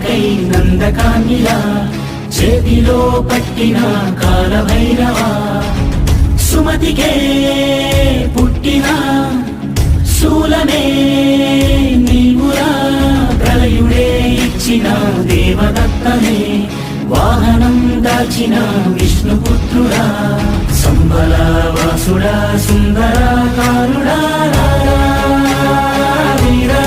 మనకై నందకాన్నిలా చేతిలో పట్టిన కాలభైరవా సుమతికే పుట్టిన శూలనే నీవురా ప్రళయుడే ఇచ్చిన దేవదత్తనే వాహనం దాచిన విష్ణుపుత్రుడా సంబలవాసుడా సుందరాకారుడా